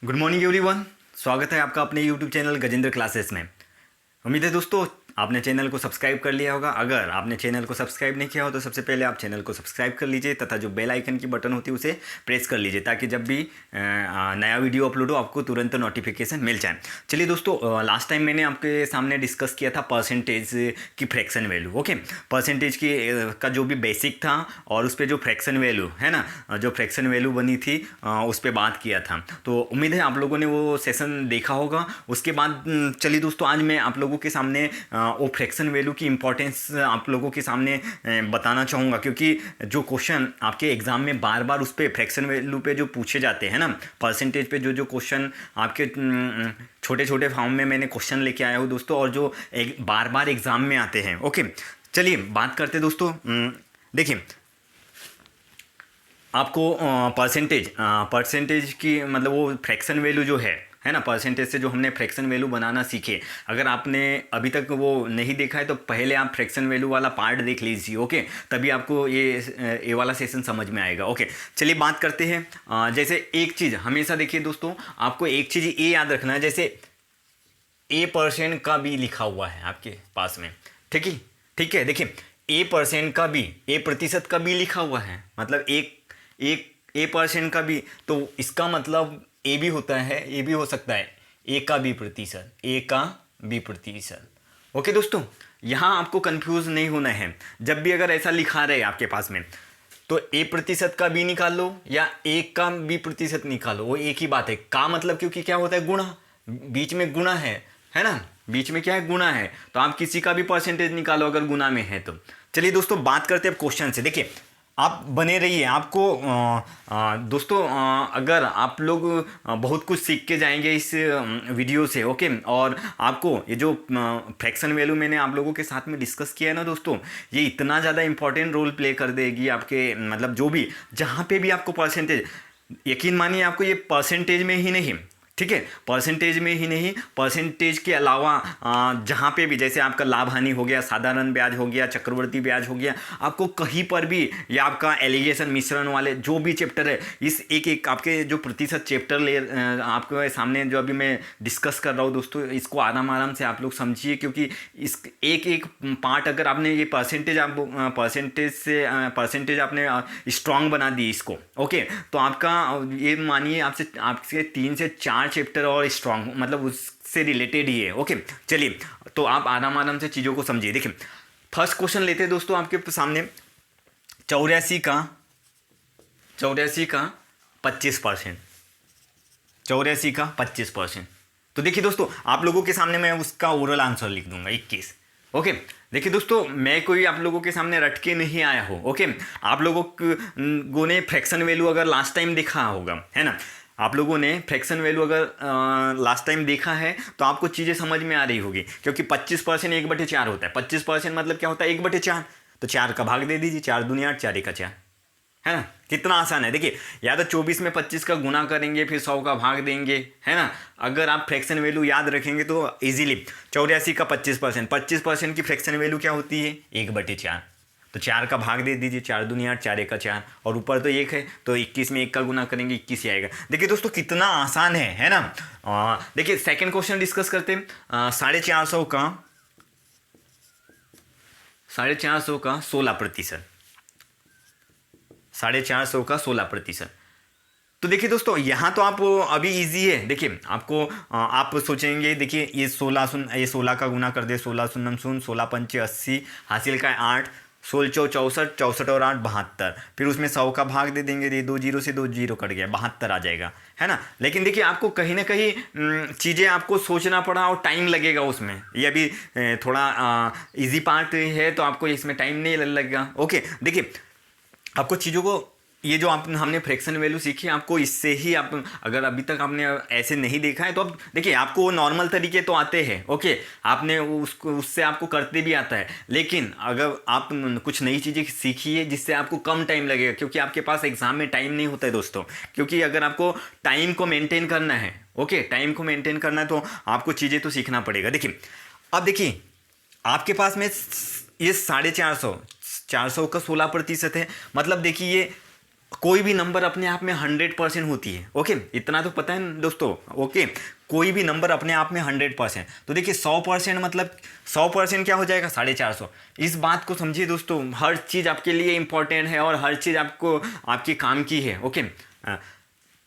Good morning everyone. स्वागत है आपका अपने यूट्यूब चैनल गजेंद्र क्लासेस में। उम्मीद है दोस्तों आपने चैनल को सब्सक्राइब कर लिया होगा। अगर आपने चैनल को सब्सक्राइब नहीं किया हो तो सबसे पहले आप चैनल को सब्सक्राइब कर लीजिए तथा जो बेल आइकन की बटन होती है उसे प्रेस कर लीजिए ताकि जब भी नया वीडियो अपलोड हो आपको तुरंत नोटिफिकेशन मिल जाए। चलिए दोस्तों, लास्ट टाइम मैंने आपके सामने डिस्कस किया था परसेंटेज की फ्रैक्शन वैल्यू। ओके, परसेंटेज की का जो भी बेसिक था और उस पर जो फ्रैक्शन वैल्यू है ना, जो फ्रैक्शन वैल्यू बनी थी उस पर बात किया था। तो उम्मीद है आप लोगों ने वो सेशन देखा होगा। उसके बाद चलिए दोस्तों, आज मैं आप लोगों के सामने वो फ्रैक्शन वैल्यू की इंपॉर्टेंस आप लोगों के सामने बताना चाहूँगा, क्योंकि जो क्वेश्चन आपके एग्जाम में बार बार उस पर फ्रैक्शन वैल्यू पे जो पूछे जाते हैं ना, परसेंटेज पे जो जो क्वेश्चन आपके छोटे छोटे फॉर्म में मैंने क्वेश्चन लेके आया हूँ दोस्तों, और जो बार बार एग्जाम में आते हैं। ओके, चलिए बात करते दोस्तों। देखिए, आपको परसेंटेज की मतलब वो फ्रैक्शन वैल्यू जो है ना, परसेंटेज से जो हमने फ्रैक्शन वैल्यू बनाना सीखे। अगर आपने अभी तक वो नहीं देखा है तो पहले आप फ्रैक्शन वैल्यू वाला पार्ट देख लीजिए। ओके, तभी आपको ये वाला सेशन समझ में आएगा। ओके, चलिए बात करते हैं। जैसे एक चीज़ हमेशा देखिए दोस्तों, आपको एक चीज़ ये याद रखना है, जैसे A% का भी लिखा हुआ है आपके पास में। ठीक है, देखिए A% का भी, A% का भी लिखा हुआ है, मतलब एक A% का भी, तो इसका मतलब ए भी होता है, ए भी हो सकता है, ए का बी प्रतिशत। ओके दोस्तों, यहाँ आपको कंफ्यूज नहीं होना है। जब भी अगर ऐसा लिखा रहे आपके पास में तो A% का बी निकाल लो या ए का बी प्रतिशत निकालो, वो एक ही बात है। का मतलब क्योंकि क्या होता है, गुणा, बीच में गुणा है ना, बीच में क्या है, गुणा है। तो आप किसी का भी परसेंटेज निकालो अगर गुणा में है तो। चलिए दोस्तों, बात करते हैं क्वेश्चन से। देखिए, आप बने रहिए। आपको दोस्तों, अगर आप लोग बहुत कुछ सीख के जाएंगे इस वीडियो से। ओके, और आपको ये जो फ्रैक्शन वैल्यू मैंने आप लोगों के साथ में डिस्कस किया है ना दोस्तों, ये इतना ज़्यादा इंपॉर्टेंट रोल प्ले कर देगी आपके, मतलब जो भी जहाँ पे भी आपको परसेंटेज, यकीन मानिए आपको ये परसेंटेज में ही नहीं, ठीक है, परसेंटेज में ही नहीं, परसेंटेज के अलावा जहाँ पे भी, जैसे आपका लाभ हानि हो गया, साधारण ब्याज हो गया, चक्रवर्ती ब्याज हो गया, आपको कहीं पर भी, या आपका एलिगेशन मिश्रण वाले जो भी चैप्टर है, इस एक आपके जो प्रतिशत चैप्टर आपके सामने जो अभी मैं डिस्कस कर रहा हूँ दोस्तों, इसको आराम से आप लोग समझिए, क्योंकि इस एक पार्ट अगर आपने ये परसेंटेज आपने स्ट्रांग बना दी इसको। ओके, तो आपका ये मानिए आपसे 3 से 4 चैप्टर और स्ट्रांग, मतलब उससे रिलेटेड ही है। ओके, चलिए तो आप आराम से चीज़ों को समझिए। देखिए, फर्स्ट क्वेश्चन लेते हैं दोस्तों आपके सामने। 84 का 25%, 84 का 25%। तो देखिए दोस्तों, आप लोगों के सामने मैं उसका ओरल आंसर लिख दूंगा 21। ओके, देखिए दोस्तों, मैं कोई आप लोगों के सामने रट के नहीं आया हूँ। ओके, आप लोगों ने फ्रैक्शन वैल्यू अगर लास्ट टाइम देखा होगा, है ना, आप लोगों ने फ्रैक्शन वैल्यू अगर लास्ट टाइम देखा है तो आपको चीज़ें समझ में आ रही होगी, क्योंकि 25% 1/4 होता है। 25% मतलब क्या होता है, 1/4। तो 4 का भाग दे दीजिए, 4 दूनी 8, 4 का 4, है ना, कितना आसान है। देखिए, या तो 24 में 25 का गुना करेंगे, फिर 100 का भाग देंगे, है ना। अगर आप फ्रैक्शन वैल्यू याद रखेंगे तो इजीली 84 का 25% की फ्रैक्शन वैल्यू क्या होती है, 1/4। तो 4 का भाग दे दीजिए, 4 दूनी 8, 4 का 4, और ऊपर तो 1 है, तो 21 में 1 का गुना करेंगे, 21 ही आएगा। देखिए दोस्तों, कितना आसान है ना। देखिए, सेकंड क्वेश्चन डिस्कस करते हैं। 450 का 16%, 450 का 16%। तो देखिए दोस्तों, यहाँ तो आप अभी इजी है। देखिए, आपको आप सोचेंगे, देखिए ये 16 का गुना कर दे, 16 शून्य शून्य, 16 पंचे 80, हासिल का 8, 16 64, 64 और 8 72, फिर उसमें 100 का भाग दे देंगे, ये 2 जीरो से 2 जीरो कट गया, 72 आ जाएगा, है ना। लेकिन देखिए, आपको कहीं ना कहीं चीज़ें आपको सोचना पड़ा और टाइम लगेगा उसमें। ये अभी थोड़ा इजी पार्ट है तो आपको इसमें टाइम नहीं लगेगा। ओके, देखिए, आपको चीज़ों को, ये जो हमने फ्रैक्शन वैल्यू सीखी, आपको इससे ही, आप अगर अभी तक आपने ऐसे नहीं देखा है तो अब देखिए, आपको वो नॉर्मल तरीके तो आते हैं। ओके, आपने उससे आपको करते भी आता है, लेकिन अगर आप कुछ नई चीज़ें सीखिए जिससे आपको कम टाइम लगेगा, क्योंकि आपके पास एग्जाम में टाइम नहीं होता है दोस्तों। क्योंकि अगर आपको टाइम को मेनटेन करना है, ओके, टाइम को मेनटेन करना है, तो आपको चीज़ें तो सीखना पड़ेगा। देखिए, अब देखिए, आपके पास में ये 450 का 16% है, मतलब देखिए ये कोई भी नंबर अपने आप में 100% होती है। ओके, इतना तो पता है ना दोस्तों। ओके, कोई भी नंबर अपने आप में 100%। तो देखिए 100% मतलब 100% क्या हो जाएगा 450। इस बात को समझिए दोस्तों, हर चीज़ आपके लिए इंपॉर्टेंट है और हर चीज़ आपको आपके काम की है। ओके,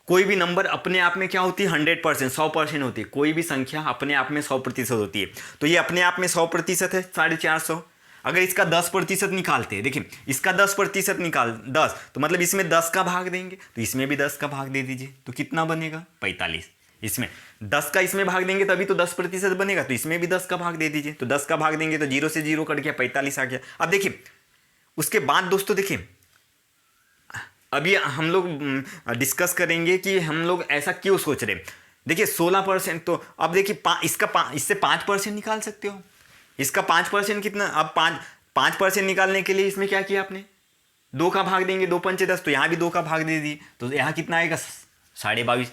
कोई भी नंबर अपने आप में क्या होती है 100%, 100% होती है। कोई भी संख्या अपने आप में 100% होती है। तो ये अपने आप में 100% है 450। अगर इसका 10% निकालते हैं, देखिए इसका 10% निकाल 10, तो मतलब इसमें 10 का भाग देंगे, तो इसमें भी 10 का भाग दे दीजिए, तो कितना बनेगा 45। इसमें 10 का इसमें भाग देंगे तभी तो 10% बनेगा, तो इसमें भी 10 का भाग दे दीजिए, तो 10 का भाग देंगे तो 0 से 0 कट गया, 45 आ गया। अब देखिए उसके बाद दोस्तों देखिए अभी हम लोग डिस्कस करेंगे कि हम लोग ऐसा क्यों सोच रहे हैं। देखिए 16%, तो अब देखिए इससे 5% निकाल सकते हो। इसका 5% कितना, अब 5% निकालने के लिए इसमें क्या किया आपने, 2 का भाग देंगे, 2 पंचे 10, तो यहाँ भी 2 का भाग दे दिए, तो यहाँ कितना आएगा 22.5,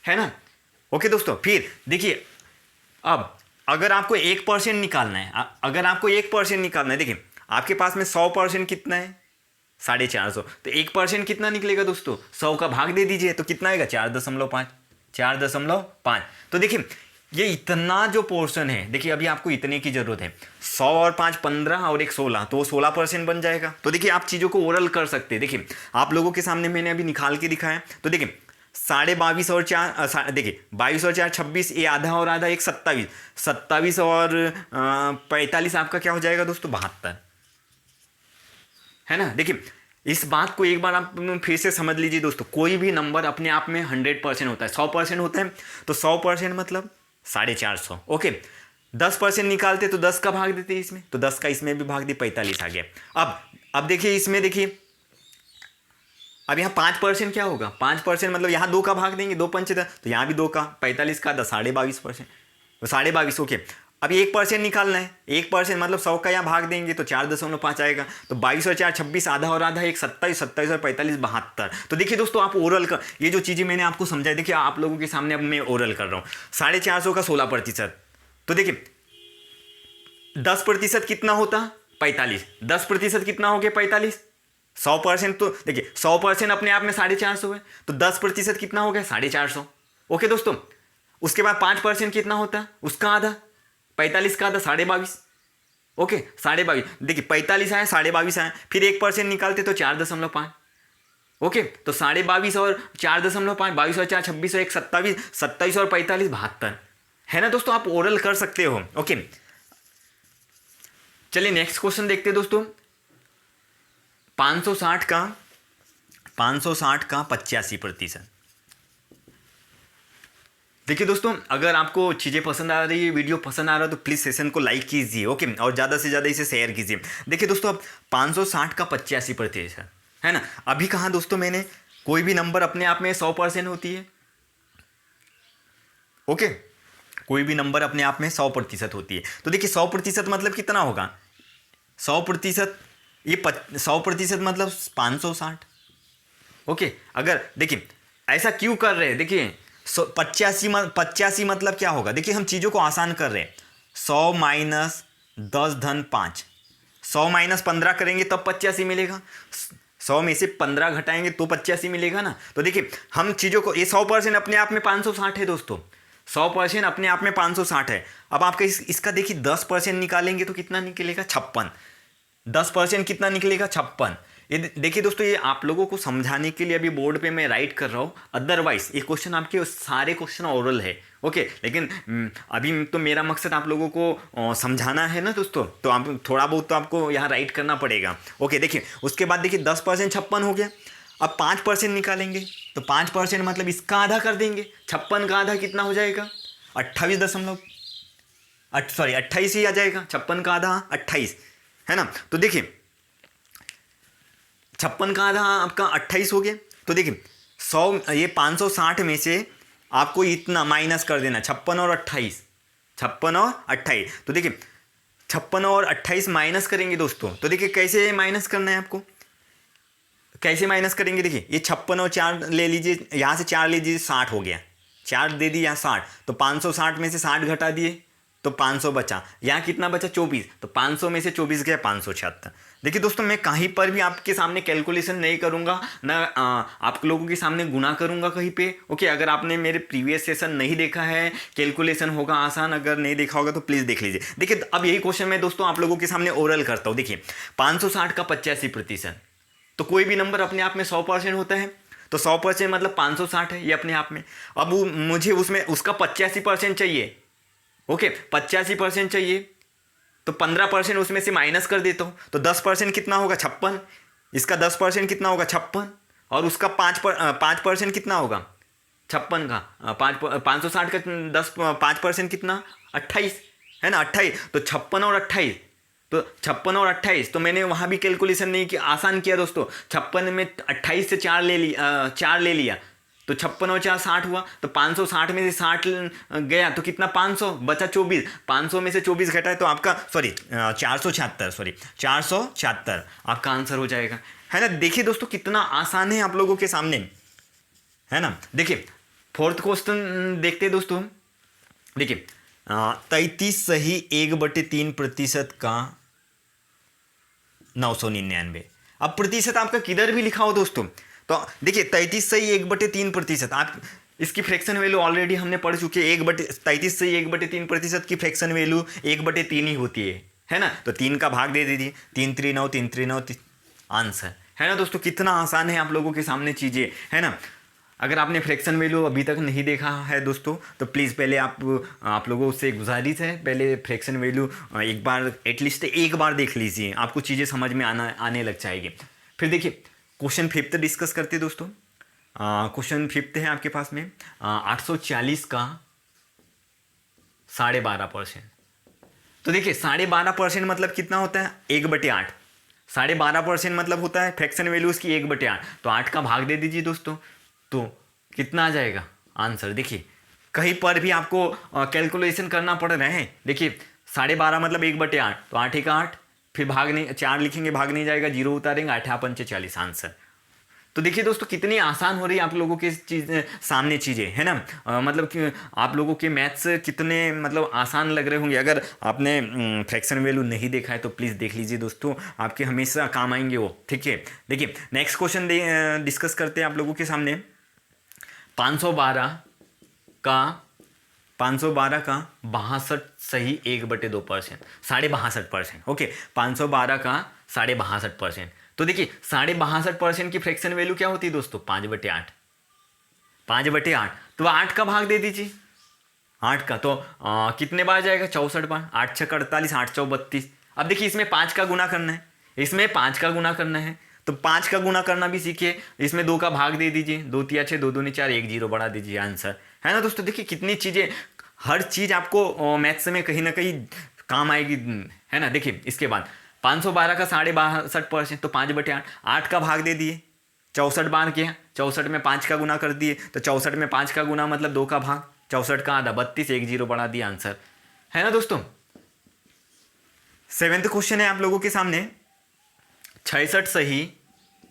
है ना। ओके दोस्तों, फिर देखिए अब अगर आपको 1% निकालना है, अगर आपको 1% निकालना है, देखिए आपके पास में 100% कितना है 450, तो 1% कितना निकलेगा दोस्तों, 100 का भाग दे दीजिए, तो कितना आएगा 4.5, 4.5। तो देखिए ये इतना जो पोर्शन है, देखिए अभी आपको इतने की जरूरत है, 100 और 5 15 और 1 16, तो वो 16% बन जाएगा। तो देखिए आप चीज़ों को ओरल कर सकते हैं। देखिए आप लोगों के सामने मैंने अभी निकाल के दिखाया, तो देखिए 22.5 और 4, देखिए 22 और 4 26, ये आधा और आधा 1 27, 27 और 45 आपका क्या हो जाएगा दोस्तों 72, है ना। देखिए इस बात को एक बार आप फिर से समझ लीजिए दोस्तों, कोई भी नंबर अपने आप में 100% होता है, 100% होता है, तो 100% मतलब 450। ओके, 10% निकालते तो 10 का भाग देते इसमें, तो 10 का इसमें भी भाग दिए, 45 आ गया। अब देखिए इसमें देखिए अब यहाँ 5% क्या होगा, 5% मतलब यहाँ 2 का भाग देंगे, 2 पंचे 10, तो यहाँ भी 2 का, 45 का 10, 22.5%, तो 22.5। ओके, अब 1% निकालना है, 1% मतलब 100 का यहाँ भाग देंगे तो 4.5 आएगा, तो 22 और 4 26, आधा और आधा 1 27, 27 और 45 72। तो देखिए दोस्तों आप ओरल कर, ये जो चीज़ें मैंने आपको समझाई, देखिए आप लोगों के सामने अब मैं ओरल कर रहा हूँ। 450 का 16%, तो देखिए 10% कितना होता 45, 10% कितना हो गया 45, 100%, तो देखिए 100% अपने आप में 450 है, तो 10% कितना हो गया 450। ओके दोस्तों, उसके बाद 5% कितना होता, उसका आधा, 45 का आधा 22.5। ओके 22.5, देखिए 45 आया 22.5 आया, फिर 1% निकालते तो 4.5। ओके, तो 22.5 और 4.5, 22 और 4 26 और 1 27, 27 और 45 72, है ना दोस्तों। आप ओरल कर सकते हो। ओके, चलिए नेक्स्ट क्वेश्चन देखते हैं दोस्तों। 560 का 85%। देखिए दोस्तों अगर आपको चीज़ें पसंद आ रही है, वीडियो पसंद आ रहा है, तो प्लीज़ सेशन को लाइक कीजिए। ओके, और ज़्यादा से ज़्यादा इसे शेयर कीजिए। देखिए दोस्तों अब 560 का 85%, है ना। अभी कहा दोस्तों मैंने, कोई भी नंबर अपने आप में 100% होती है। ओके, कोई भी नंबर अपने आप में 100% होती है। तो देखिए 100% मतलब कितना होगा, 100%, ये 100% मतलब 560। ओके, अगर देखिए ऐसा क्यों कर रहे हैं, देखिए 85 मतलब क्या होगा, देखिए हम चीज़ों को आसान कर रहे हैं। 100 माइनस 10 धन 5, 100 माइनस 15 करेंगे तब 85 मिलेगा, 100 में से 15 घटाएंगे तो 85 मिलेगा ना। तो देखिए हम चीज़ों को, ये 100% अपने आप में 560 है दोस्तों, 100% अपने आप में 560 है। अब आपका इसका देखिए 10% निकालेंगे तो कितना निकलेगा 56, 10% कितना निकलेगा 56। ये देखिए दोस्तों, ये आप लोगों को समझाने के लिए अभी बोर्ड पे मैं राइट कर रहा हूँ, अदरवाइज ये क्वेश्चन आपके सारे क्वेश्चन ओरल है। ओके, लेकिन अभी तो मेरा मकसद आप लोगों को समझाना है ना दोस्तों, तो आप थोड़ा बहुत तो आपको यहाँ राइट करना पड़ेगा। ओके, देखिए उसके बाद देखिए 10% 56 हो गया। अब 5% निकालेंगे, तो 5% मतलब इसका आधा कर देंगे, 56 का आधा कितना हो जाएगा 28 ही आ जाएगा, 56 का आधा 28, है ना। तो देखिए 56 का आधा आपका 28 हो गया। तो देखिए 100, ये 560 में से आपको इतना माइनस कर देना, 56 और 28, 56 और 28। तो देखिए 56 और 28 माइनस करेंगे दोस्तों, तो देखिए कैसे माइनस करना है आपको, कैसे माइनस करेंगे। देखिए ये 56 और 4 ले लीजिए, यहाँ से 4 ले लीजिए, 60 हो गया, 4 दे दिए यहाँ 60, तो 560 में से 60 घटा दिए तो 500 बचा, यहाँ कितना बचा 24, तो 500 में से 24 गया 576। देखिए दोस्तों, मैं कहीं पर भी आपके सामने कैलकुलेशन नहीं करूँगा ना, आप लोगों के सामने गुना करूँगा कहीं पे। ओके, अगर आपने मेरे प्रीवियस सेशन नहीं देखा है, कैलकुलेशन होगा आसान, अगर नहीं देखा होगा तो प्लीज़ देख लीजिए। देखिए अब यही क्वेश्चन मैं दोस्तों आप लोगों के सामने ओरल करता हूँ। देखिए 560 का 85%, तो कोई भी नंबर अपने आप में 100% होता है, तो 100% मतलब 560 है ये अपने आप में। अब मुझे उसमें उसका 85% चाहिए। ओके, 85% चाहिए, तो 15% उसमें से माइनस कर देता हूँ, तो 10% कितना होगा 56, इसका 10% कितना होगा 56, और उसका 5% कितना होगा 56 का 560 का 5% कितना 28 है ना, 28, तो 56 और 28, तो 56 और 28, तो मैंने वहाँ भी कैलकुलेशन नहीं किया, आसान किया दोस्तों। 56 में 28 से 4 ले लिया, तो 56 और 4 60 हुआ, तो 560 में से 60 गया तो कितना 500 बचा 24, 500 में से 24 घटाए तो आपका 476 आपका आंसर हो जाएगा, है ना। देखिए दोस्तों कितना आसान है आप लोगों के सामने, है ना। देखिए फोर्थ क्वेश्चन देखते हैं दोस्तों। देखिए 33 सही 1/3% का 999। अब प्रतिशत आपका किधर भी लिखा हो दोस्तों, तो देखिए 33 सही 1/3%, आप इसकी फ्रैक्शन वैल्यू ऑलरेडी हमने पढ़ चुके हैं। 33 सही 1/3% की फ्रैक्शन वैल्यू 1/3 ही होती है ना। तो 3 का भाग दे दीजिए, 3 3 9 3 3 9 आंसर, है ना दोस्तों। कितना आसान है आप लोगों के सामने चीज़ें, है ना। अगर आपने फ्रैक्शन वैल्यू अभी तक नहीं देखा है दोस्तों, तो प्लीज़ पहले आप लोगों से गुजारिश है, पहले फ्रैक्शन वैल्यू एक बार एटलीस्ट एक बार देख लीजिए, आपको चीज़ें समझ में आने लग जाएगी। फिर देखिए क्वेश्चन फिफ्थ डिस्कस करते दोस्तों। क्वेश्चन फिफ्थ है आपके पास में 840 का 12.5%। तो देखिए 12.5% मतलब कितना होता है 1/8। 12.5% मतलब होता है फ्रैक्शन वैल्यू उसकी 1/8, तो 8 का भाग दे दीजिए दोस्तों, तो कितना आ जाएगा आंसर। देखिए कहीं पर भी आपको कैलकुलेशन करना पड़ रहा है। देखिए 12.5 मतलब 1/8, तो 8 1 8, फिर भाग नहीं 4 लिखेंगे, भाग नहीं जाएगा, 0 उतारेंगे, 8 5 40 आंसर। तो देखिए दोस्तों कितनी आसान हो रही है आप लोगों के सामने चीज़ें, है ना। मतलब कि आप लोगों के मैथ्स कितने मतलब आसान लग रहे होंगे। अगर आपने फ्रैक्शन वैल्यू नहीं देखा है तो प्लीज़ देख लीजिए दोस्तों, आपके हमेशा काम आएंगे वो, ठीक है। देखिए नेक्स्ट क्वेश्चन डिस्कस करते हैं आप लोगों के सामने। 512 का 62 सही 1/2%, 62.5%। ओके 512 का 62.5%। तो देखिए 62.5% की फ्रैक्शन वैल्यू क्या होती है दोस्तों 5/8। 5/8 तो 8 का भाग दे दीजिए, 8 का तो कितने बार जाएगा 64 बार, 8 6 48, 8 4 32। अब देखिए इसमें 5 का गुना करना है, इसमें 5 का गुना करना है, तो 5 का गुना करना भी सीखिए। इसमें 2 का भाग दे दीजिए, 2 3 6, 2 2 4, 1 0 बढ़ा दीजिए, आंसर, है ना दोस्तों। देखिए कितनी चीज़ें, हर चीज़ आपको मैथ्स में कहीं ना कहीं काम आएगी, है ना। देखिए इसके बाद 512 का 62.5%, तो 5/8, 8 का भाग दे दिए, 64 बार किया, 64 में 5 का गुना कर दिए, तो 64 में 5 का गुना मतलब 2 का भाग, 64 का आधा 32, 1 0 बढ़ा दिया, आंसर, है ना दोस्तों। सेवेंथ क्वेश्चन है आप लोगों के सामने। 66 सही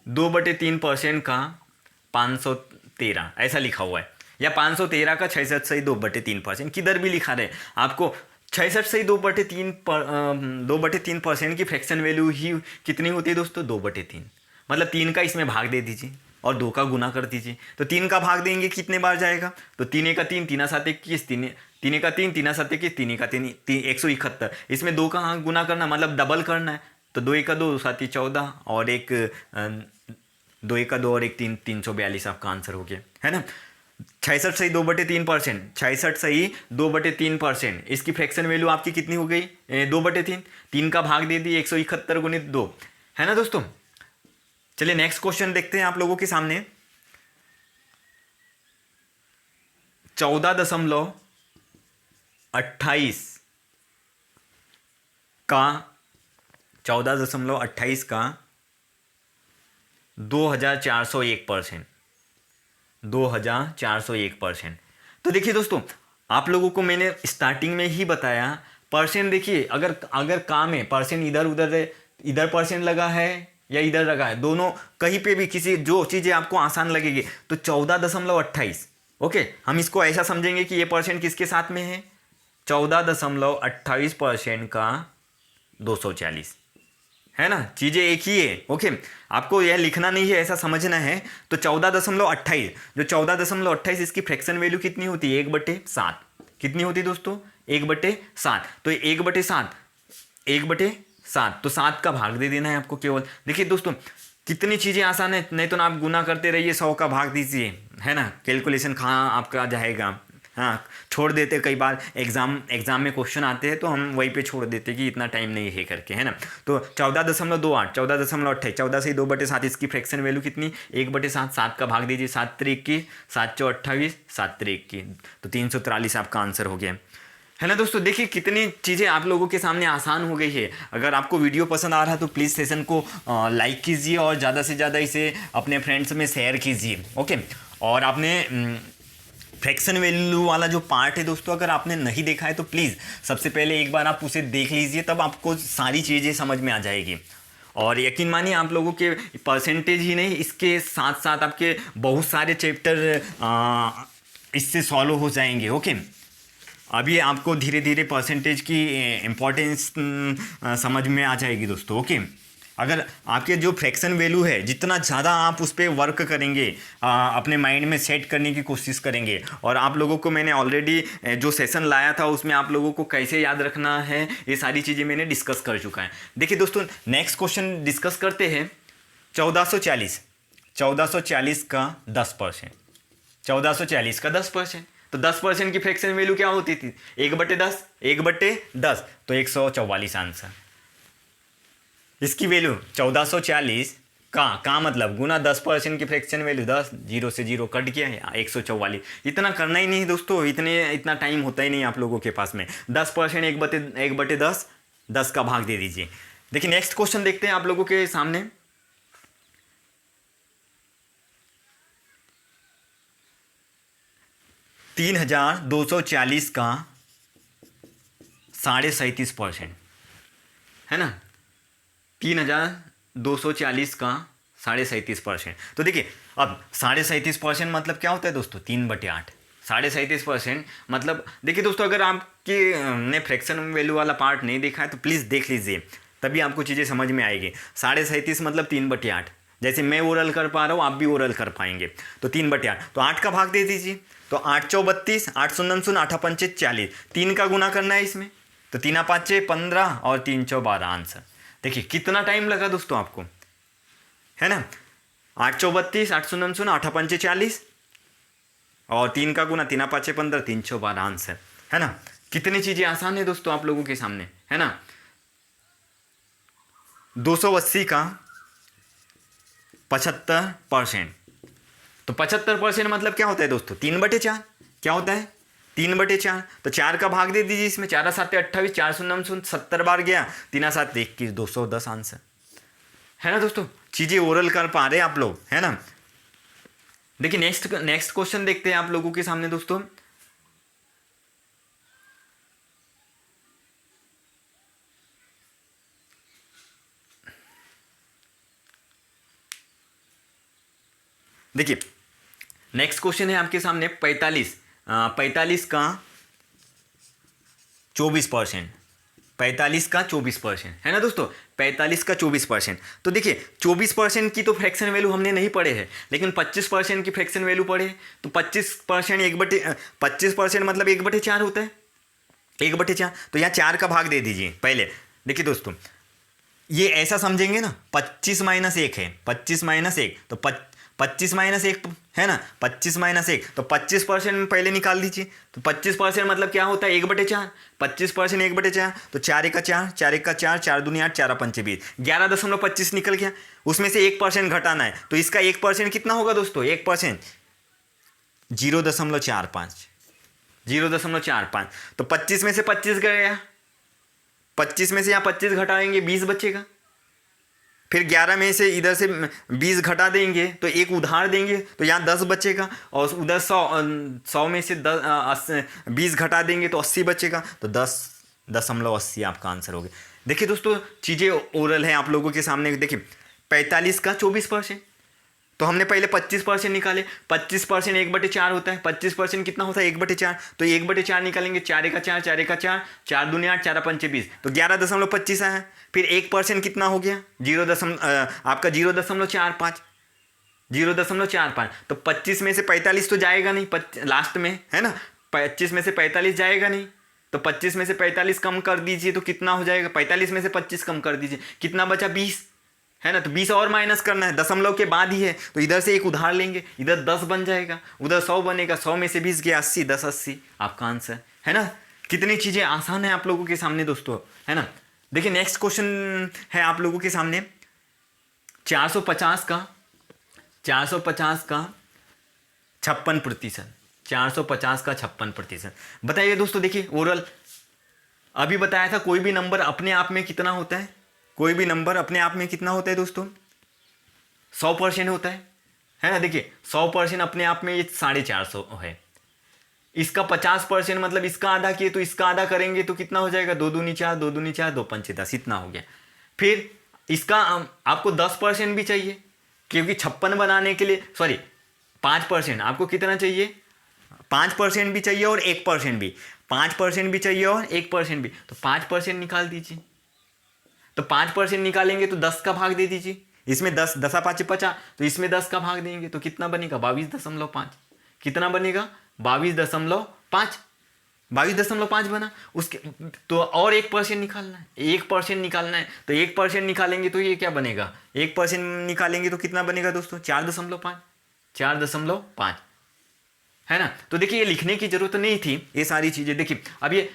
2/3% का 513, ऐसा लिखा हुआ है, या 513 का 66 सही 2/3%, किधर भी लिखा रहे आपको 66 सही 2/3% की फ्रैक्शन वैल्यू ही कितनी होती है दोस्तों 2/3, मतलब 3 का इसमें भाग दे दीजिए और 2 का गुना कर दीजिए, तो 3 का भाग देंगे कितने बार जाएगा, तो 3 1 3, 3 7 21, 3 1 3, 3 7 21, 3 1 3, 171। इसमें 2 का गुना करना मतलब डबल करना है, तो 2 1 2 7 14 और 2 1 2 और 1 3, 342 आपका आंसर हो गया, है ना। 66 सही 2/3%, 66 सही 2/3%, इसकी फ्रैक्शन वैल्यू आपकी कितनी हो गई 2/3, 3 का भाग दे दी 171 गुणित 2, है ना दोस्तों। चलिए नेक्स्ट क्वेश्चन देखते हैं आप लोगों के सामने। 14.28 का 14.28 का 2401%, 2401%। तो देखिए दोस्तों आप लोगों को मैंने स्टार्टिंग में ही बताया परसेंट, देखिए अगर काम है परसेंट इधर परसेंट लगा है या इधर लगा है, दोनों कहीं पे भी किसी जो चीज़ें आपको आसान लगेगी, तो 14.28। ओके हम इसको ऐसा समझेंगे कि ये परसेंट किसके साथ में है, 14.28% का 240, है ना, चीज़ें एक ही है। ओके, आपको यह लिखना नहीं है, ऐसा समझना है। तो 14.28, जो 14.28 इसकी फ्रैक्शन वैल्यू कितनी होती है? 1/7। कितनी होती है दोस्तों? 1/7। तो 1/7, 1/7, तो 7 का भाग दे देना है आपको केवल। देखिए दोस्तों, कितनी चीज़ें आसान है, नहीं तो ना आप गुना करते रहिए, 100 का भाग दीजिए, है ना, कैलकुलेशन कहाँ आपका जाएगा। हाँ, छोड़ देते कई बार, एग्जाम में क्वेश्चन आते हैं तो हम वहीं पे छोड़ देते कि इतना टाइम नहीं है करके, है ना। तो 14.28, 14.28, 14 से 2/7, इसकी फ्रैक्शन वैल्यू कितनी? 1/7, 7 का भाग दीजिए, 7 3 21, 7 4 28, 7 3 21, तो 343 आपका आंसर हो गया, है ना दोस्तों। देखिए कितनी चीज़ें आप लोगों के सामने आसान हो गई है। अगर आपको वीडियो पसंद आ रहा है तो प्लीज़ सेशन को लाइक कीजिए और ज़्यादा से ज़्यादा इसे अपने फ्रेंड्स में शेयर कीजिए। ओके, और आपने फ्रैक्शन वैल्यू वाला जो पार्ट है दोस्तों, अगर आपने नहीं देखा है तो प्लीज़ सबसे पहले एक बार आप उसे देख लीजिए, तब आपको सारी चीज़ें समझ में आ जाएगी। और यकीन मानिए, आप लोगों के परसेंटेज ही नहीं, इसके साथ साथ आपके बहुत सारे चैप्टर इससे सॉल्व हो जाएंगे। ओके, अभी आपको धीरे धीरे परसेंटेज की इम्पोर्टेंस समझ में आ जाएगी दोस्तों। ओके, अगर आपके जो फ्रैक्शन वैल्यू है, जितना ज़्यादा आप उस पर वर्क करेंगे, अपने माइंड में सेट करने की कोशिश करेंगे, और आप लोगों को मैंने ऑलरेडी जो सेशन लाया था उसमें आप लोगों को कैसे याद रखना है, ये सारी चीज़ें मैंने डिस्कस कर चुका है। देखिए दोस्तों, नेक्स्ट क्वेश्चन डिस्कस करते हैं। 1440 का 10%, 1440 का 10%, तो 10% की फ्रैक्शन वैल्यू क्या होती थी? 1/10, 1/10, तो 144 आंसर। इसकी वैल्यू 1440 का मतलब गुना 10% की फ्रैक्शन वैल्यू 10, 0 से 0 कट गया, 144। इतना करना ही नहीं दोस्तों, इतना टाइम होता ही नहीं आप लोगों के पास में। 10% 1/10, 10 का भाग दे दीजिए। देखिए नेक्स्ट क्वेश्चन देखते हैं आप लोगों के सामने। $3,240 का 37.5%, है ना, 3,240 का 37.5%। तो देखिए अब 37.5% मतलब क्या होता है दोस्तों? 3/8। 37.5% मतलब, देखिए दोस्तों, अगर आपके ने फ्रैक्शन वैल्यू वाला पार्ट नहीं देखा है तो प्लीज़ देख लीजिए, तभी आपको चीज़ें समझ में आएगी। 37.5 मतलब 3/8, जैसे मैं ओरल कर पा रहा हूँ आप भी ओरल कर पाएंगे, तो 3/8, तो 8 का भाग दे दीजिए, तो 8 चौ 32, 8 शून्य 0, 8 पंचे 40, 3 का गुना करना है इसमें, तो 3 5 15 और 3 चौ 12 आंसर। देखिए कितना टाइम लगा दोस्तों आपको, है ना। 8 चौ 32, 8 शून्य 0, 8 पंचे 40 और 3 का गुना, 3 5 15, 3 चौ 12 आंसर, है ना। कितनी चीज़ें आसान है दोस्तों आप लोगों के सामने, है ना। 280 का 75%, तो 75% मतलब क्या होता है दोस्तों? 3/4। क्या होता है? 3/4। तो 4 का भाग दे दीजिए इसमें, 4 7 28, 4 शून्य 70 बार गया, 3 7 21, 210 आंसर, है ना दोस्तों। चीज़ें ओरल कर पा रहे हैं आप लोग, है ना। देखिए नेक्स्ट क्वेश्चन देखते हैं आप लोगों के सामने दोस्तों। देखिए नेक्स्ट क्वेश्चन है आपके सामने 45 का 24%, 45 का 24%, है ना दोस्तों। 45 का 24%, तो देखिए 24% की तो फ्रैक्शन वैल्यू हमने नहीं पढ़े हैं, लेकिन 25% की फ्रैक्शन वैल्यू पढ़े। तो 25% 25% मतलब 1/4 होता है, 1/4। तो यहाँ 4 का भाग दे दीजिए पहले। देखिए दोस्तों, ये ऐसा समझेंगे ना, 25 - 1 है, 25 - 1, तो 25 - 1 है ना, 25 - 1, तो 25% पहले निकाल दीजिए। तो 25% मतलब क्या होता है? 1/4। 25% 1/4, तो 4 1 का 4, 4 1 का 4, 4 दूनी 8, 4 पंचे 20, 11.25 निकल गया। उसमें से 1% घटाना है, तो इसका 1% कितना होगा दोस्तों? 1% 0.45, 0.45। तो 25 में से 25 गया, 25 में से यहाँ 25 घटाएंगे, 20 बचेगा। फिर 11 में से इधर से 20 घटा देंगे तो एक उधार देंगे, तो यहाँ 10 बचेगा, और उधर 100 में से 20 घटा देंगे तो 80 बचेगा, तो 10.80 आपका आंसर हो गया। देखिए दोस्तों, चीज़ें ओरल है आप लोगों के सामने। देखिए 45 का 24%, तो हमने पहले 25% निकाले। 25% 1/4 होता है। 25% कितना होता है? 1/4। तो 1/4 निकालेंगे, 4 का 4, 4 का 4, 4 दूनी 8, 4 पंचे 20, तो 11.25 आया। फिर 1% कितना हो गया? आपका 0.45, 0.45। तो 25 में से 45 तो जाएगा नहीं, लास्ट में है ना, 25 में से 45 जाएगा नहीं, तो 25 में से 45 कम कर दीजिए तो कितना हो जाएगा? 45 में से 25 कम कर दीजिए, कितना बचा? 20, है ना। तो 20 और माइनस करना है, दशमलव के बाद ही है, तो इधर से एक उधार लेंगे, इधर 10 बन जाएगा, उधर 100 बनेगा, 100 में से 20 गया 80, 10 80 आपका आंसर, है ना। कितनी चीज़ें आसान है आप लोगों के सामने दोस्तों, है ना। देखिए नेक्स्ट क्वेश्चन है आप लोगों के सामने 450 का 56%, 450 का 56%। बताइए दोस्तों, देखिए ओरल अभी बताया था, कोई भी नंबर अपने आप में कितना होता है? कोई भी नंबर अपने आप में कितना होता है दोस्तों? 100% होता है ना। देखिए 100% अपने आप में ये 450 है। इसका 50% मतलब इसका आधा किए तो इसका आधा करेंगे तो कितना हो जाएगा? 2 दूनी 4, 2 दूनी 4, 2 पंचे 10, इतना हो गया। फिर इसका आपको 10% भी चाहिए, क्योंकि 56 बनाने के लिए, सॉरी 5% आपको कितना चाहिए? 5% भी चाहिए और 1% भी, 5% भी चाहिए और 1% भी, तो 5% निकाल दीजिए। तो 5% निकालेंगे तो 10 का भाग दे दीजिए, इसमें 10, 10 5 50, तो इसमें 10 का भाग देंगे तो कितना बनेगा? 22.5। कितना बनेगा? 22.5, 22.5 बना। उसके तो और 1% निकालना है, 1% निकालना है, तो 1% निकालेंगे तो ये क्या बनेगा? 1% निकालेंगे तो कितना बनेगा दोस्तों? 4.5, 4.5, है ना। तो देखिए ये लिखने की जरूरत नहीं थी ये सारी चीज़ें। देखिए अब ये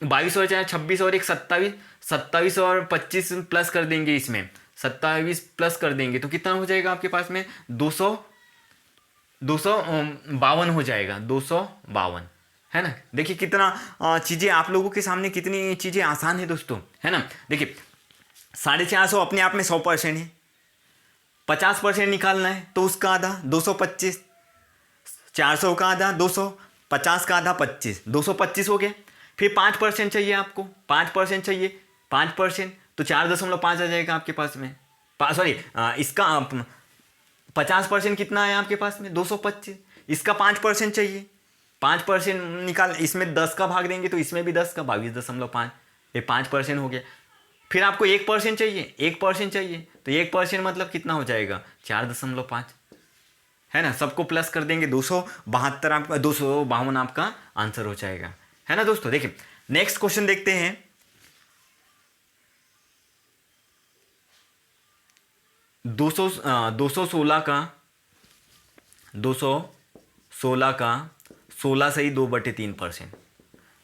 22 और 4 26 और 1 27, 27 और 25 प्लस कर देंगे, इसमें 27 प्लस कर देंगे तो कितना हो जाएगा आपके पास में? 252 हो जाएगा, 252, है ना। देखिए कितना चीज़ें आप लोगों के सामने, कितनी चीज़ें आसान है दोस्तों, है ना। देखिए 450 अपने आप में 100% है, 50% निकालना है तो उसका आधा 225, 400 का आधा 200, 50 का आधा 25, 225 हो गया। फिर 5% चाहिए आपको, 5% चाहिए, 5% तो 4.5 आ जाएगा आपके पास में। सॉरी इसका 50% कितना है आपके पास में? 225। इसका 5% चाहिए, 5% निकाल, इसमें 10 का भाग देंगे तो इसमें भी 10 का, 22.5, ये 5% हो गया। फिर आपको 1% चाहिए, 1% चाहिए, तो 1% मतलब कितना हो जाएगा? 4.5, है ना। सबको प्लस कर देंगे, 272 आपका, 252 आपका आंसर हो जाएगा, है ना दोस्तों। देखिए नेक्स्ट क्वेश्चन देखते हैं 216 का 16 सही 2/3%,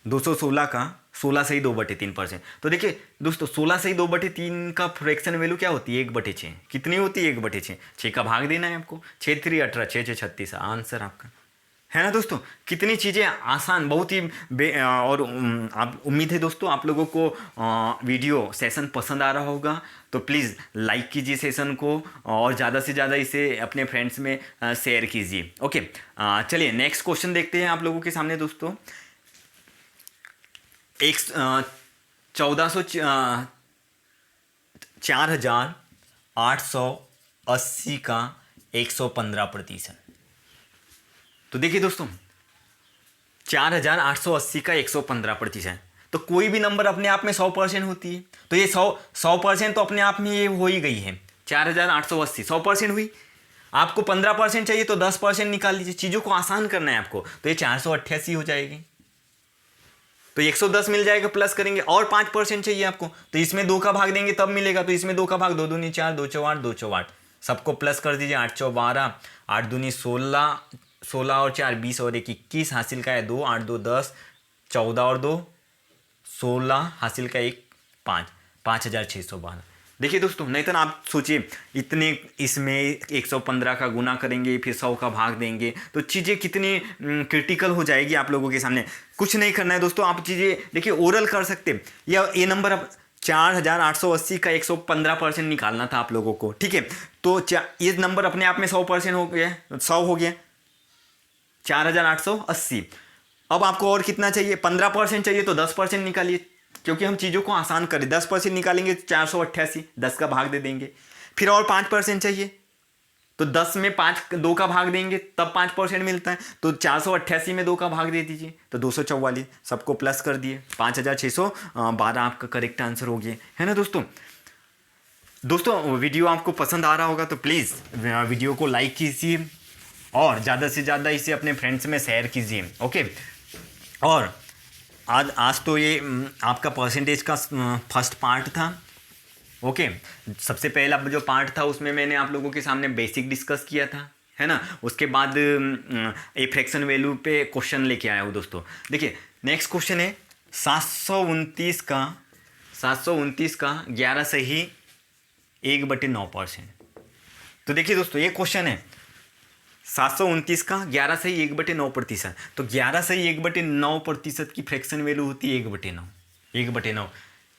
216 का 16 सही 2/3%। तो देखिए दोस्तों 16 सही 2/3 का फ्रैक्शन वैल्यू क्या होती है? 1/6। कितनी होती है? 1/6। 6 का भाग देना है आपको, 6 3 18, 6 6 36 आंसर आपका, है ना दोस्तों। कितनी चीज़ें आसान, बहुत ही और आप उम्मीद है दोस्तों आप लोगों को वीडियो सेशन पसंद आ रहा होगा, तो प्लीज़ लाइक कीजिए सेशन को और ज़्यादा से ज़्यादा इसे अपने फ्रेंड्स में शेयर कीजिए। ओके चलिए नेक्स्ट क्वेश्चन देखते हैं आप लोगों के सामने दोस्तों। 4,880 का 115%। तो देखिए दोस्तों 4,880 का 115%, तो कोई भी नंबर अपने आप में 100% होती है, तो ये 100% तो अपने आप में ये हो ही गई है। 4,880 100% हुई। आपको 15% चाहिए तो 10% निकाल लीजिए, चीज़ों को आसान करना है आपको, तो ये 488 हो जाएगी, तो 110 मिल जाएगा, प्लस करेंगे और 5% चाहिए आपको, तो इसमें 2 का भाग देंगे तब मिलेगा, तो इसमें 2 का भाग, 2 दूनी 4, 2 चौ 8, 2 चौ 8, सबको प्लस कर दीजिए, 8 चौ 12, 8 दूनी 16, 16 और 4 20 और 1 21 हासिल का है 2, 8 2 10, 14 और 2 16 हासिल का 1 5, 5,612। देखिए दोस्तों नहीं तो ना आप सोचिए इतने, इसमें 115 का गुना करेंगे फिर 100 का भाग देंगे तो चीज़ें कितनी क्रिटिकल हो जाएगी आप लोगों के सामने। कुछ नहीं करना है दोस्तों, आप चीज़ें देखिए ओरल कर सकते, या ये नंबर अब 4,880 का 115% निकालना था आप लोगों को, ठीक है। तो ये नंबर अपने आप में 100% हो गया, 100 हो गया 4,880। अब आपको और कितना चाहिए? 15% चाहिए, तो 10% निकालिए, क्योंकि हम चीज़ों को आसान करें। 10% निकालेंगे 488, 10 का भाग दे देंगे। फिर और 5% चाहिए, तो 10 में 5 2 का भाग देंगे तब 5% मिलता है। तो 488 में 2 का भाग दे दीजिए तो 244, सबको प्लस कर दिए, 5612 आपका करेक्ट आंसर हो गया, है ना दोस्तों। दोस्तों वीडियो आपको पसंद आ रहा होगा तो प्लीज़ वीडियो को लाइक कीजिए और ज़्यादा से ज़्यादा इसे अपने फ्रेंड्स में शेयर कीजिए, ओके। और आज तो ये आपका परसेंटेज का फर्स्ट पार्ट था, ओके। सबसे पहला जो पार्ट था उसमें मैंने आप लोगों के सामने बेसिक डिस्कस किया था, है ना। उसके बाद एक फ्रैक्शन वैल्यू पे क्वेश्चन लेके आया हूँ दोस्तों। देखिए नेक्स्ट क्वेश्चन है 729 का 11 सही 1/9%। तो देखिए दोस्तों ये क्वेश्चन है 729 का 11 सही 1/9%। तो 11 सही 1/9% की फ्रैक्शन वैल्यू होती है 1/9, 1/9।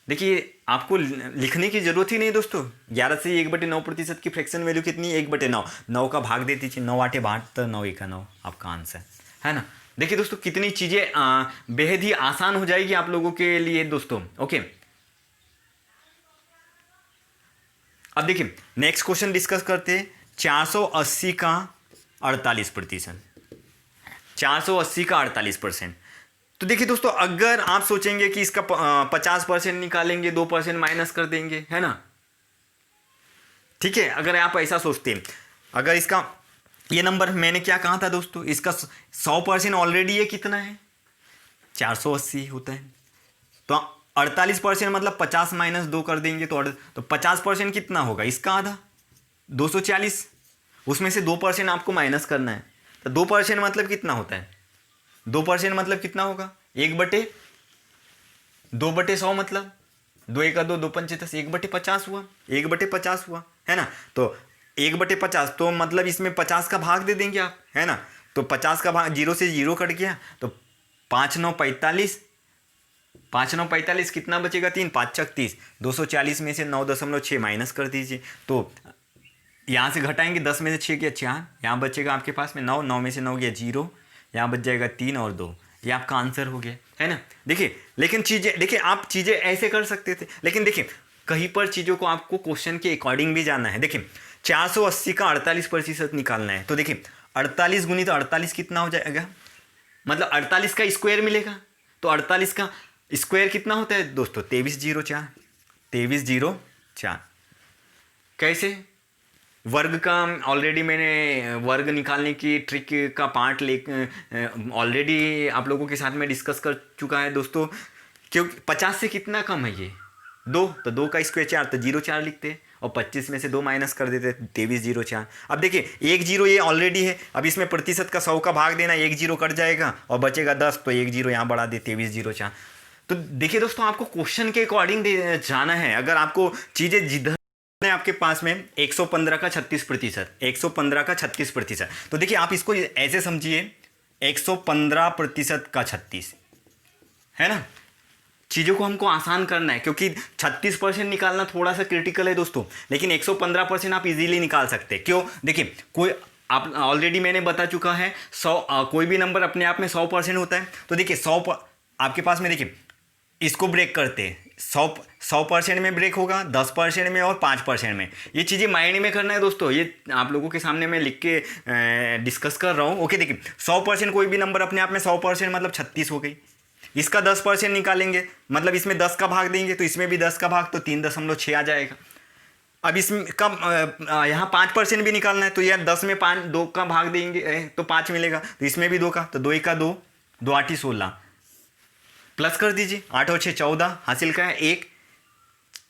देखिए आपको लिखने की जरूरत ही नहीं दोस्तों, 11 से 1/9% की फ्रैक्शन वैल्यू कितनी है 1/9, 9 का भाग दे दीजिए, 9 8 72, 9 1 9 आपका आंसर, है ना। देखिए दोस्तों कितनी चीज़ें बेहद ही आसान हो जाएगी आप लोगों के लिए दोस्तों, ओके। अब देखिए नेक्स्ट क्वेश्चन डिस्कस करते हैं 480 का 48%, 480 का 48%। तो देखिए दोस्तों अगर आप सोचेंगे कि इसका 50% निकालेंगे 2% माइनस कर देंगे, है ना, ठीक है। अगर आप ऐसा सोचते हैं, अगर इसका ये नंबर मैंने क्या कहा था दोस्तों, इसका 100% ऑलरेडी ये कितना है 480 होता है। तो 48% मतलब 50 माइनस 2 कर देंगे तो 50% कितना होगा, इसका आधा 240, उसमें से 2% आपको माइनस करना है। तो 2% मतलब कितना होता है, 2% मतलब कितना होगा 1/2/100 मतलब 2 1 2 2 5 10 1/50 हुआ, 1/50 हुआ, है ना। तो 1/50 तो मतलब इसमें 50 का भाग दे देंगे आप, है ना। तो 50 का भाग 0 से 0 कट गया तो 5 9 45, 5 9 45 कितना बचेगा 3 5 36, 240 में से 9.6 माइनस कर दीजिए। तो यहाँ से घटाएंगे 10 में से 6 गया 4, यहाँ बचेगा आपके पास में 9, 9 में से 9 गया 0, यहाँ बच जाएगा 3 और 2, ये आपका आंसर हो गया, है ना। देखिए लेकिन चीज़ें देखिए आप चीज़ें ऐसे कर सकते थे, लेकिन देखिए कहीं पर चीज़ों को आपको क्वेश्चन के अकॉर्डिंग भी जाना है। देखिए 480 का 48% निकालना है, तो देखिए 48 गुनी तो 48 कितना हो जाएगा, मतलब 48 का स्क्वायर मिलेगा। तो 48 का स्क्वायर कितना होता है दोस्तों 2304, 2304। कैसे वर्ग का ऑलरेडी मैंने वर्ग निकालने की ट्रिक का पार्ट ले ऑलरेडी आप लोगों के साथ में डिस्कस कर चुका है दोस्तों। क्योंकि 50 से कितना कम है ये 2, तो 2 का स्क्वायर 4, तो 0 4 लिखते और 25 में से 2 माइनस कर देते 2304। अब देखिए 1 0 ये ऑलरेडी है, अब इसमें प्रतिशत का 100 का भाग देना, 1 0 कट जाएगा और बचेगा 10, तो 1 0 यहाँ बढ़ा दे 2304। तो देखिए दोस्तों आपको क्वेश्चन के अकॉर्डिंग जाना है। अगर आपको चीज़ें जिधर आपके पास में 115 का 36%, 115 का 36%, तो देखिए आप इसको ऐसे समझिए 115% का 36, है ना। चीज़ों को हमको आसान करना है क्योंकि 36% निकालना थोड़ा सा क्रिटिकल है दोस्तों, लेकिन 115% आप इजीली निकाल सकते हैं। क्यों, देखिए कोई आप ऑलरेडी मैंने बता चुका है 100 कोई भी नंबर अपने आप में 100% होता है। तो देखिए 100 आपके पास में, देखिए इसको ब्रेक करते हैं 100% में ब्रेक होगा, 10% में और 5% में। ये चीज़ें माइंड में करना है दोस्तों, ये आप लोगों के सामने मैं लिख के डिस्कस कर रहा हूँ, ओके। देखिए 100% कोई भी नंबर अपने आप में 100% मतलब 36 हो गई। इसका 10% निकालेंगे मतलब इसमें 10 का भाग देंगे तो इसमें भी 10 का भाग, तो 3.6 आ जाएगा। अब इसमें कब यहाँ 5% भी निकालना है, तो यार 10 में 5 2 का भाग देंगे तो 5 मिलेगा, तो इसमें भी 2 का, तो 2 1 2, 2 8 16 प्लस कर दीजिए, 8 और 6 14, हासिल का है 1,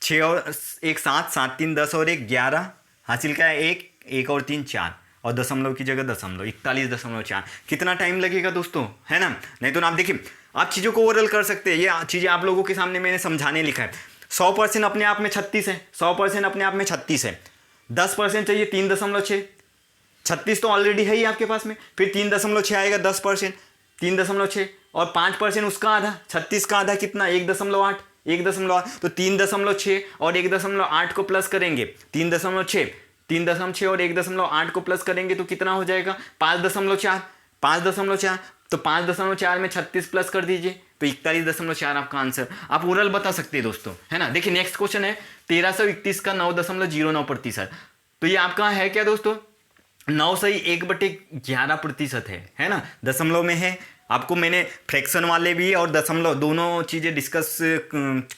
6 और 1 7, 7 3 10 और 1 11, हासिल का है 1, 1 और 3 4, और दशमलव की जगह दशमलव 41.4। कितना टाइम लगेगा दोस्तों, है ना। नहीं तो आप देखिए आप चीज़ों को ओवरऑल कर सकते हैं। ये चीज़ें आप लोगों के सामने मैंने समझाने लिखा है। 100% अपने आप में 36 है, 100% अपने आप में 36 है, 10% चाहिए 3.6, 36 तो ऑलरेडी है ही आपके पास में, फिर 3.6 आएगा 10%, 3.6 और 5% उसका आधा, 36 का आधा कितना 1.8, 1.8, तो 3.6 और 1.8 को प्लस करेंगे, 3.6 और 1.8 को प्लस करेंगे तो कितना हो जाएगा 5.4, 5.4, तो 5.4 में 36 प्लस कर दीजिए तो 41.4 आपका आंसर। आप ओरल बता सकते हैं दोस्तों, है ना। देखिए नेक्स्ट क्वेश्चन है 1331 का 9.09%। तो ये आपका है क्या दोस्तों 9 सही 1/11% है ना, दशमलव में है। आपको मैंने फ्रैक्शन वाले भी और दशमलव दोनों चीज़ें डिस्कस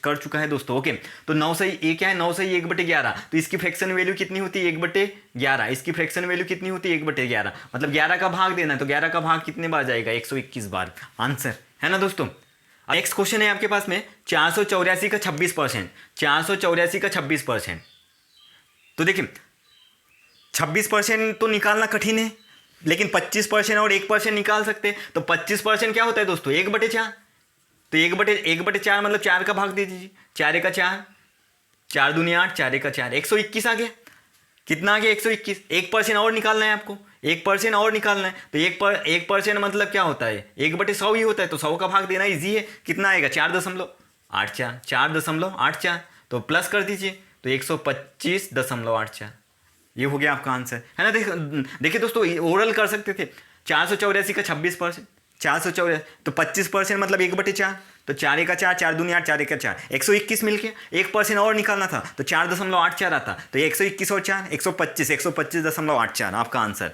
कर चुका है दोस्तों। ओके, तो 9 सही ए क्या है, 9 सही 1/11, तो इसकी फ्रैक्शन वैल्यू कितनी होती है 1/11, इसकी फ्रैक्शन वैल्यू कितनी होती है 1/11, मतलब 11 का भाग देना है, तो 11 का भाग कितने बार जाएगा 121 बार, आंसर है ना दोस्तों। नेक्स्ट क्वेश्चन है आपके पास में 484 का 26%, 484 का 26%, तो देखिए 26% तो निकालना कठिन है, लेकिन 25% और 1% निकाल सकते हैं। तो 25% क्या होता है दोस्तों 1/4, तो 1/4 मतलब 4 का भाग दे दीजिए, 4 एक का 4, 4 दूनी 8, 4 एक का 4, 121 आ गया। कितना आ गया 121, 1% और निकालना है आपको, 1% और निकालना है, तो 1% मतलब क्या होता है 1/100 ही होता है, तो 100 का भाग देना इजी है। कितना आएगा 4.84, 4.84, तो प्लस कर दीजिए, तो 125.84, ये हो गया आपका आंसर है ना। देखिए दोस्तों ओरल कर सकते थे, 484 का 26%, 484 तो 25% मतलब 1/4, तो 4 एक का 4, 4 दूनी 8, 4 एक का 4, 121 मिल के 1% और निकालना था तो 4.84 आता, तो 121 और 4 125, 125.84 आपका आंसर।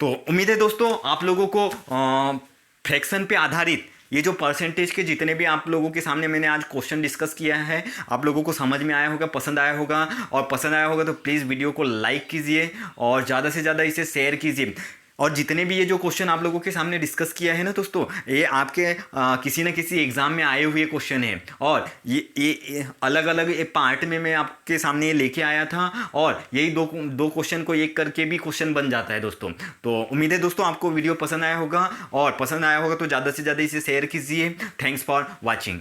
तो उम्मीद है दोस्तों आप लोगों को फ्रैक्शन पे आधारित ये जो परसेंटेज के जितने भी आप लोगों के सामने मैंने आज क्वेश्चन डिस्कस किया है, आप लोगों को समझ में आया होगा, पसंद आया होगा, और पसंद आया होगा तो प्लीज़ वीडियो को लाइक कीजिए और ज़्यादा से ज़्यादा इसे शेयर कीजिए। और जितने भी ये जो क्वेश्चन आप लोगों के सामने डिस्कस किया है ना दोस्तों, ये आपके किसी न किसी एग्ज़ाम में आए हुए क्वेश्चन है, और ये अलग अलग एक पार्ट में मैं आपके सामने ये लेके आया था, और यही दो क्वेश्चन को एक करके भी क्वेश्चन बन जाता है दोस्तों। तो उम्मीद है दोस्तों आपको वीडियो पसंद आया होगा, और पसंद आया होगा तो ज़्यादा से ज़्यादा इसे शेयर कीजिए। Thanks for watching.